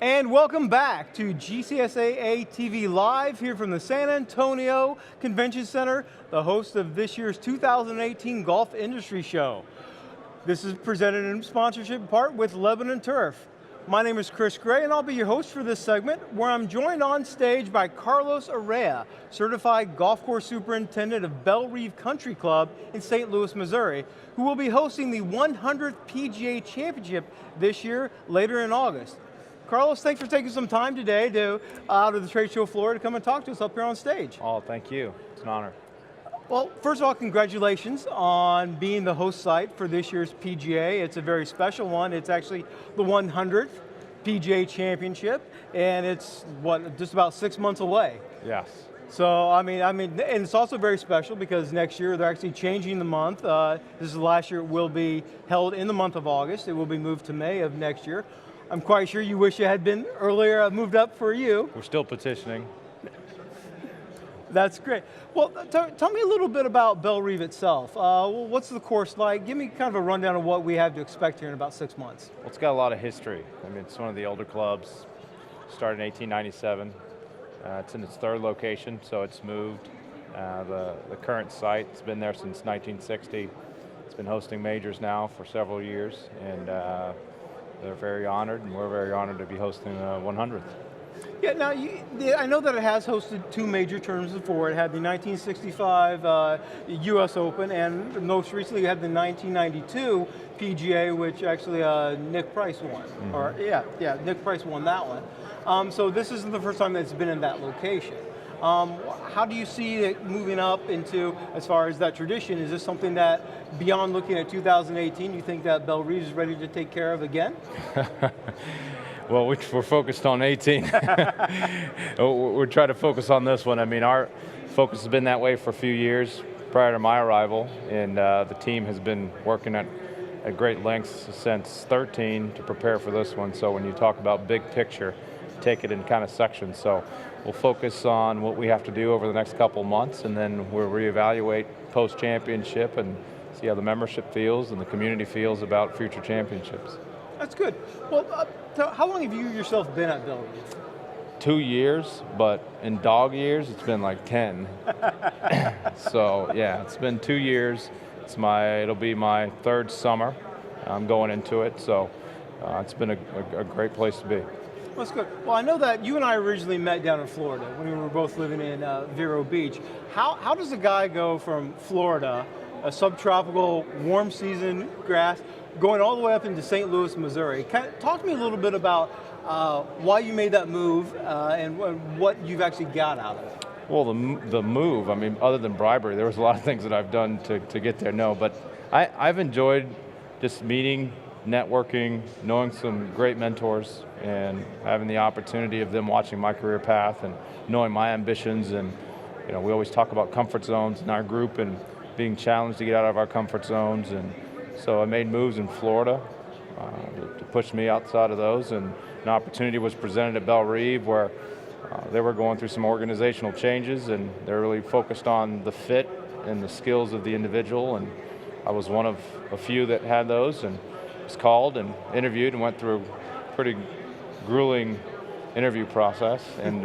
And welcome back to GCSAA TV Live here from the San Antonio Convention Center, the host of this year's 2018 Golf Industry Show. This is presented in sponsorship part with LebanonTurf. My name is Chris Gray and I'll be your host for this segment where I'm joined on stage by Carlos Arraya, certified golf course superintendent of Bellerive Country Club in St. Louis, Missouri, who will be hosting the 100th PGA Championship this year later in August. Carlos, thanks for taking some time today out of the trade show floor to come and talk to us up here on stage. Oh, thank you. It's an honor. Well, first of all, congratulations on being the host site for this year's PGA. It's a very special one. It's actually the 100th PGA Championship, and it's, just about 6 months away. Yes. So, I mean, and it's also very special because next year they're actually changing the month. This is last year. It will be held in the month of August. It will be moved to May of next year. I'm quite sure you wish it had been earlier moved up for you. We're still petitioning. That's great. Well, tell me a little bit about Bellerive itself. What's the course like? Give me kind of a rundown of what we have to expect here in about 6 months. Well, it's got a lot of history. I mean, it's one of the older clubs. Started in 1897. It's in its third location, so it's moved. The current site has been there since 1960. It's been hosting majors now for several years, and they're very honored, and we're very honored to be hosting the 100th. Yeah, now I know that it has hosted two major tournaments before. It had the 1965 U.S. Open, and most recently it had the 1992 PGA, which actually Nick Price won. Mm-hmm. Or Nick Price won that one. So this isn't the first time that it's been in that location. How do you see it moving up into, as far as that tradition? Is this something that, beyond looking at 2018, you think that Bellerive is ready to take care of again? Well, we're focused on 18. We're trying to focus on this one. I mean, our focus has been that way for a few years prior to my arrival, and the team has been working at great lengths since 13 to prepare for this one. So when you talk about big picture, take it in kind of sections. So we'll focus on what we have to do over the next couple months, and then we'll reevaluate post-championship and see how the membership feels and the community feels about future championships. That's good. Well, how long have you yourself been at Bellerive? 2 years, but in dog years, it's been like 10. So yeah, it's been 2 years. It'll be my third summer. I'm going into it, so it's been a great place to be. That's good. Well, I know that you and I originally met down in Florida when we were both living in Vero Beach. How does a guy go from Florida, a subtropical, warm season grass, going all the way up into St. Louis, Missouri? Talk to me a little bit about why you made that move and what you've actually got out of it. Well, the move, I mean, other than bribery, there was a lot of things that I've done to get there. No, but I've enjoyed just meeting, networking, knowing some great mentors, and having the opportunity of them watching my career path and knowing my ambitions. And we always talk about comfort zones in our group and being challenged to get out of our comfort zones. And so I made moves in Florida to push me outside of those, and an opportunity was presented at Bellerive where they were going through some organizational changes, and they're really focused on the fit and the skills of the individual, and I was one of a few that had those, and was called and interviewed and went through a pretty grueling interview process, and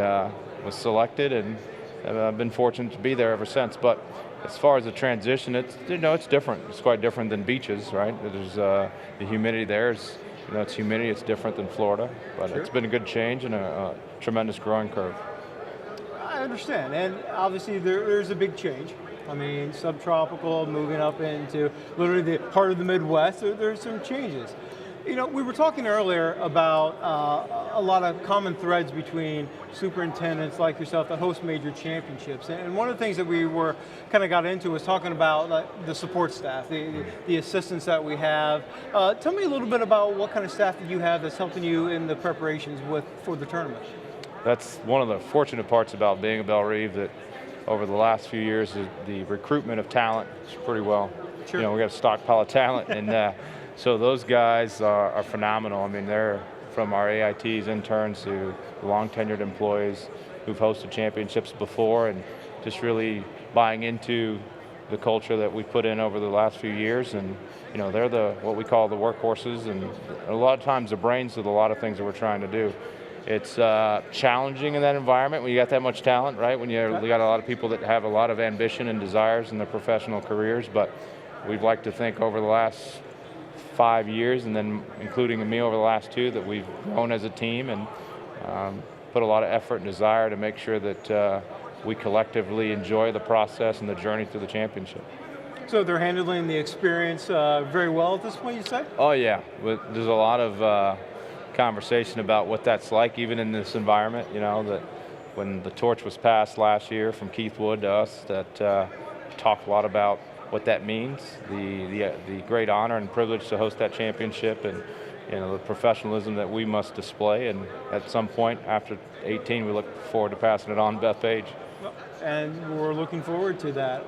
was selected, and I've been fortunate to be there ever since. But as far as the transition, it's different. It's quite different than beaches, right? There's the humidity there is, it's humidity. It's different than Florida, but sure. It's been a good change and a tremendous growing curve. I understand, and obviously there's a big change. I mean, subtropical, moving up into literally the heart of the Midwest. There's some changes. We were talking earlier about a lot of common threads between superintendents like yourself that host major championships. And one of the things that we were kind of got into was talking about the support staff, the assistants that we have. Tell me a little bit about what kind of staff that you have that's helping you in the preparations for the tournament. That's one of the fortunate parts about being a Bellerive, that over the last few years, the recruitment of talent is pretty well. Sure. We got a stockpile of talent, and so those guys are phenomenal. I mean, they're from our AITs, interns, to long-tenured employees who've hosted championships before, and just really buying into the culture that we put in over the last few years. And they're what we call the workhorses, and a lot of times the brains of a lot of things that we're trying to do. It's challenging in that environment when you got that much talent, right? When you got a lot of people that have a lot of ambition and desires in their professional careers, but we'd like to think over the last 5 years, and then including me over the last 2, that we've grown as a team and put a lot of effort and desire to make sure that we collectively enjoy the process and the journey to the championship. So they're handling the experience very well at this point, you say? Oh yeah, there's a lot of conversation about what that's like, even in this environment. You know, that when the torch was passed last year from Keith Wood to us, that talked a lot about what that means, the great honor and privilege to host that championship, and the professionalism that we must display. And at some point after 18, we look forward to passing it on to Beth Page. And we're looking forward to that.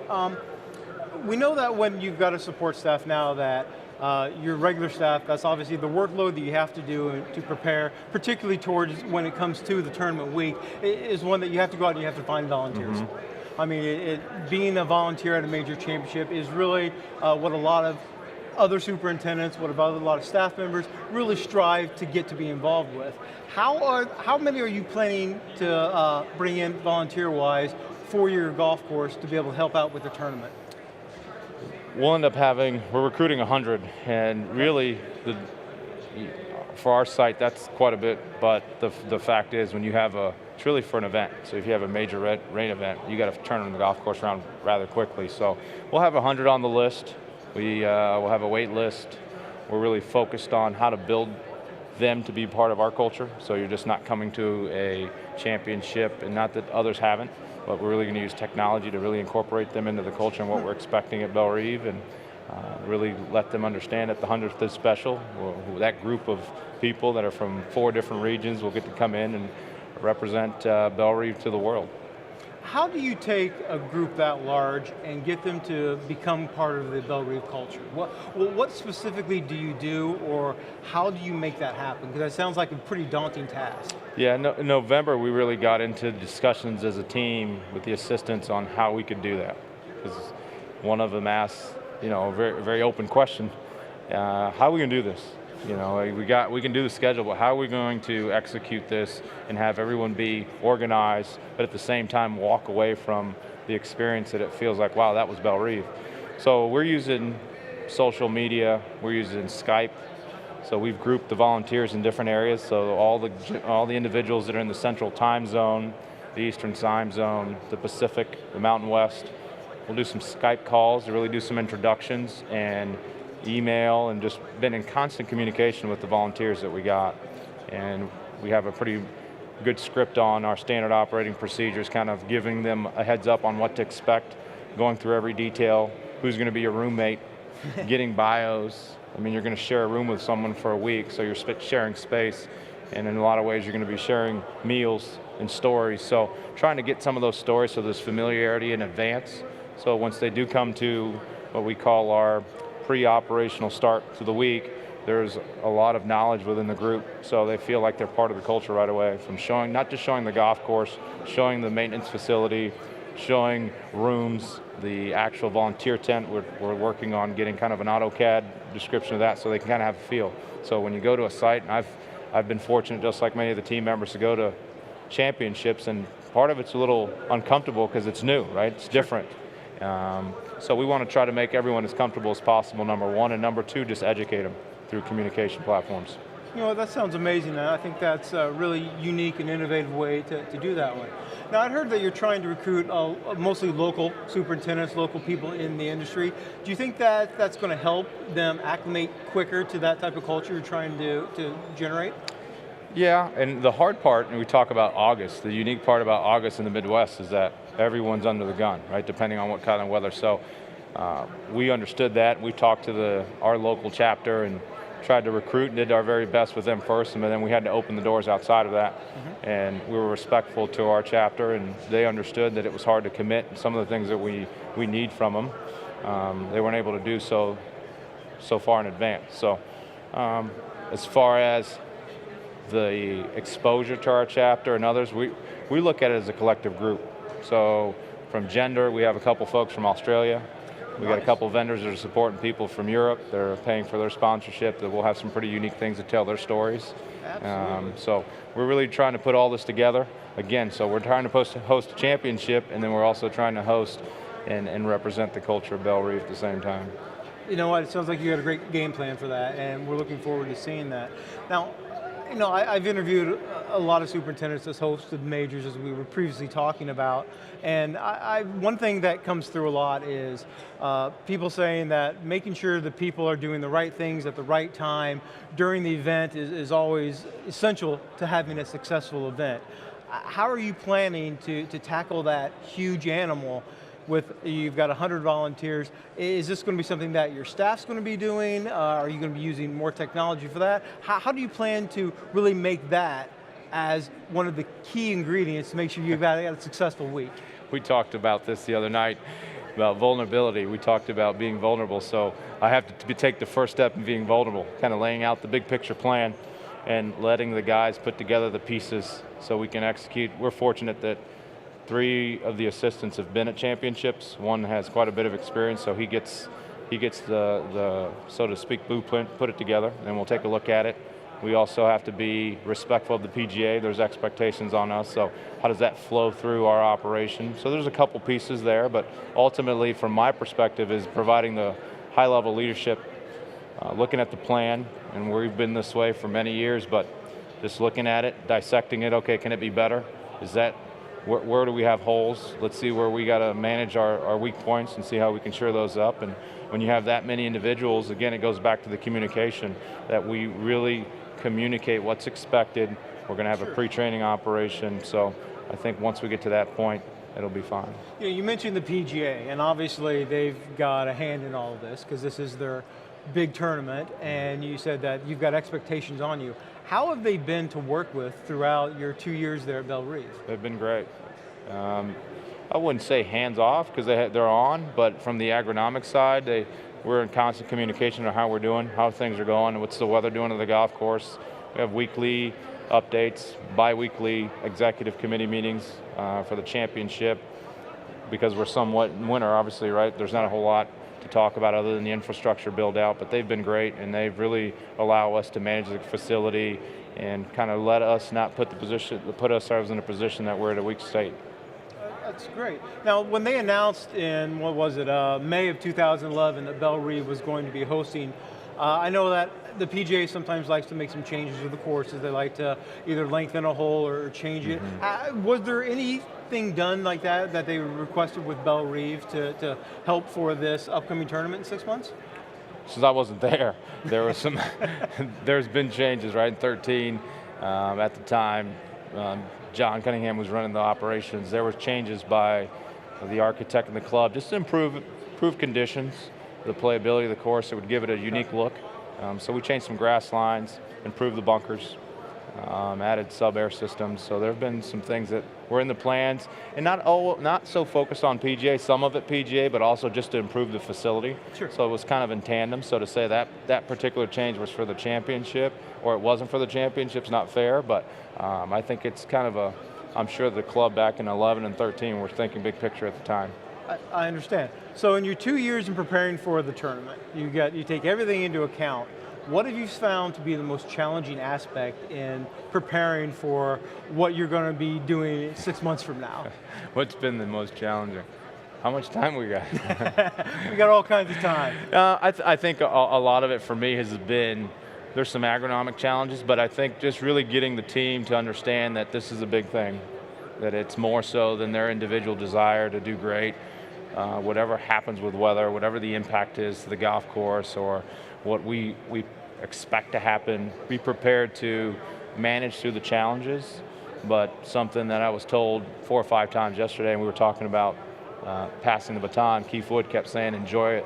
We know that when you've got a support staff now, that your regular staff, that's obviously the workload that you have to do to prepare, particularly towards when it comes to the tournament week, is one that you have to go out and you have to find volunteers. I mean, being a volunteer at a major championship is really what a lot of other superintendents, what about a lot of staff members really strive to get to be involved with. How many are you planning to bring in volunteer-wise for your golf course to be able to help out with the tournament? We'll end up we're recruiting 100, and really, for our site, that's quite a bit, but the fact is, when you have it's really for an event, so if you have a major rain event, you got to turn the golf course around rather quickly. So we'll have 100 on the list. We'll have a wait list. We're really focused on how to build them to be part of our culture, so you're just not coming to a championship, and not that others haven't, but we're really going to use technology to really incorporate them into the culture and what we're expecting at Bellerive, and really let them understand that the 100th is special. That group of people that are from 4 different regions will get to come in and represent Bellerive to the world. How do you take a group that large and get them to become part of the Bellerive culture? What specifically do you do, or how do you make that happen? Because that sounds like a pretty daunting task. Yeah, in November we really got into discussions as a team with the assistants on how we could do that. Because one of them asked, a very, very open question, how are we going to do this? We can do the schedule, but how are we going to execute this and have everyone be organized, but at the same time walk away from the experience that it feels like, wow, that was Bellerive. So we're using social media, we're using Skype. So we've grouped the volunteers in different areas. So all the individuals that are in the Central Time Zone, the Eastern Time Zone, the Pacific, the Mountain West, we'll do some Skype calls to really do some introductions, and email, and just been in constant communication with the volunteers that we got. And we have a pretty good script on our standard operating procedures, kind of giving them a heads up on what to expect, going through every detail, who's going to be your roommate, getting bios. I mean, you're going to share a room with someone for a week, so you're sharing space, and in a lot of ways you're going to be sharing meals and stories. So trying to get some of those stories so there's familiarity in advance. So once they do come to what we call our pre-operational start to the week, there's a lot of knowledge within the group, so they feel like they're part of the culture right away, from not just showing the golf course, showing the maintenance facility, showing rooms, the actual volunteer tent. We're working on getting kind of an AutoCAD description of that, so they can kind of have a feel. So when you go to a site, and I've been fortunate, just like many of the team members, to go to championships, and part of it's a little uncomfortable because it's new, right? It's different. So we want to try to make everyone as comfortable as possible, number one, and number two, just educate them through communication platforms. That sounds amazing, and I think that's a really unique and innovative way to do that one. Now, I'd heard that you're trying to recruit mostly local superintendents, local people in the industry. Do you think that that's going to help them acclimate quicker to that type of culture you're trying to generate? Yeah, and the hard part, and we talk about August, the unique part about August in the Midwest is that everyone's under the gun, right, depending on what kind of weather. So we understood that. We talked to our local chapter and tried to recruit and did our very best with them first, and then we had to open the doors outside of that. And we were respectful to our chapter, and they understood that it was hard to commit some of the things that we need from them. They weren't able to do so far in advance. So as far as the exposure to our chapter and others, we look at it as a collective group. So from gender, we have a couple folks from Australia. We got a couple of vendors that are supporting people from Europe. They're paying for their sponsorship. That will have some pretty unique things to tell their stories. Absolutely. So we're really trying to put all this together. Again, so we're trying to host a championship, and then we're also trying to host and represent the culture of Bellerive at the same time. You know what, it sounds like you got a great game plan for that, and we're looking forward to seeing that. Now, you know, I've interviewed a lot of superintendents that's hosted majors, as we were previously talking about, and one thing that comes through a lot is people saying that making sure that people are doing the right things at the right time during the event is always essential to having a successful event. How are you planning to tackle that huge animal? You've got 100 volunteers. Is this going to be something that your staff's going to be doing? Are you going to be using more technology for that? How do you plan to really make that as one of the key ingredients to make sure you've got a successful week? We talked about this the other night, about vulnerability. We talked about being vulnerable, so I have to take the first step in being vulnerable, kind of laying out the big picture plan and letting the guys put together the pieces so we can execute. We're fortunate that 3 of the assistants have been at championships. One has quite a bit of experience, so he gets the so to speak blueprint, put it together, and we'll take a look at it. We also have to be respectful of the PGA. There's expectations on us, so how does that flow through our operation? So there's a couple pieces there, but ultimately, from my perspective, is providing the high-level leadership, looking at the plan, and we've been this way for many years, but just looking at it, dissecting it, okay, can it be better? Where do we have holes? Let's see where we got to manage our weak points and see how we can shore those up. And when you have that many individuals, again, it goes back to the communication, that we really communicate what's expected. We're going to have a pre-training operation. So I think once we get to that point, it'll be fine. You know, you mentioned the PGA, and obviously they've got a hand in all of this because this is their big tournament, and you said that you've got expectations on you. How have they been to work with throughout your 2 years there at Bellerive? They've been great. I wouldn't say hands off because they're on, but from the agronomic side, we're in constant communication on how we're doing, how things are going, what's the weather doing to the golf course. We have weekly updates, bi-weekly executive committee meetings for the championship because we're somewhat in winter, obviously, right? There's not a whole lot to talk about other than the infrastructure build out, but they've been great and they've really allowed us to manage the facility and kind of let us not put ourselves in a position that we're at a weak state. That's great. Now, when they announced in, what was it, May of 2011 that Bellerive was going to be hosting, I know that the PGA sometimes likes to make some changes to the courses. They like to either lengthen a hole or change it. Was there anything done like that they requested with Bellerive to help for this upcoming tournament in 6 months? Since I wasn't there, there was there's been changes, right? In 13, at the time, John Cunningham was running the operations. There were changes by the architect and the club just to improve conditions, the playability of the course. It would give it a unique look. So we changed some grass lines, improved the bunkers, added sub-air systems. So there have been some things that were in the plans, and not so focused on PGA, some of it PGA, but also just to improve the facility. Sure. So it was kind of in tandem. So to say that particular change was for the championship, or it wasn't for the championship's not fair, but I think it's kind of I'm sure the club back in 11 and 13 were thinking big picture at the time. I understand. So in your 2 years in preparing for the tournament, you take everything into account. What have you found to be the most challenging aspect in preparing for what you're going to be doing 6 months from now? What's been the most challenging? How much time we got? We got all kinds of time. I think a lot of it for me has been, there's some agronomic challenges, but I think just really getting the team to understand that this is a big thing, that it's more so than their individual desire to do great. Whatever happens with weather, whatever the impact is to the golf course or what we expect to happen, be prepared to manage through the challenges. But something that I was told 4 or 5 times yesterday, and we were talking about passing the baton, Keith Wood kept saying, enjoy it.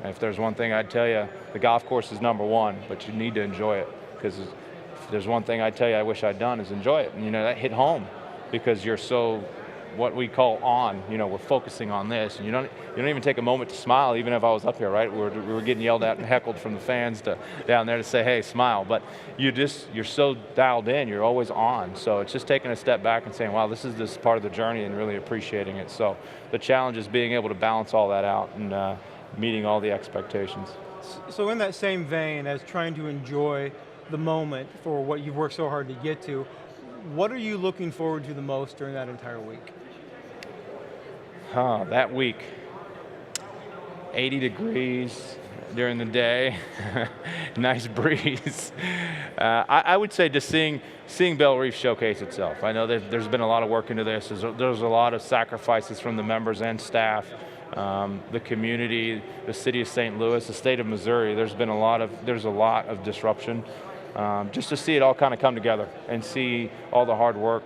And if there's one thing I'd tell you, the golf course is #1, but you need to enjoy it. Because if there's one thing I'd tell you I wish I'd done is enjoy it. And that hit home because you're so what we call on. We're focusing on this, and you don't even take a moment to smile, even if I was up here, right? We were getting yelled at and heckled from the fans down there to say, hey, smile. But you're so dialed in, you're always on. So it's just taking a step back and saying, wow, this is this part of the journey, and really appreciating it. So the challenge is being able to balance all that out and meeting all the expectations. So in that same vein as trying to enjoy the moment for what you've worked so hard to get to, what are you looking forward to the most during that entire week? That week, 80 degrees during the day, nice breeze. I would say just seeing Bellerive showcase itself. I know that there's been a lot of work into this. There's a lot of sacrifices from the members and staff, the community, the city of St. Louis, the state of Missouri. There's a lot of disruption. Just to see it all kind of come together and see all the hard work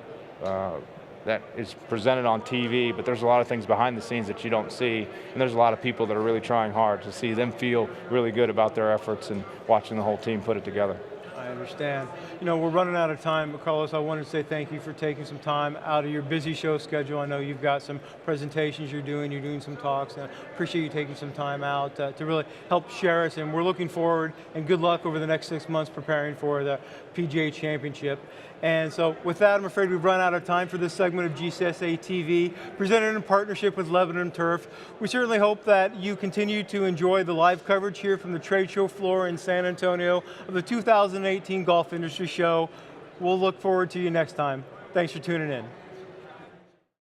that is presented on TV, but there's a lot of things behind the scenes that you don't see, and there's a lot of people that are really trying hard to see them feel really good about their efforts and watching the whole team put it together. I understand. We're running out of time, but Carlos, I wanted to say thank you for taking some time out of your busy show schedule. I know you've got some presentations you're doing some talks, and I appreciate you taking some time out to really help share us, and we're looking forward, and good luck over the next 6 months preparing for the PGA Championship. And so with that, I'm afraid we've run out of time for this segment of GCSAA TV, presented in partnership with LebanonTurf. We certainly hope that you continue to enjoy the live coverage here from the trade show floor in San Antonio of the 2018 Golf Industry Show. We'll look forward to you next time. Thanks for tuning in.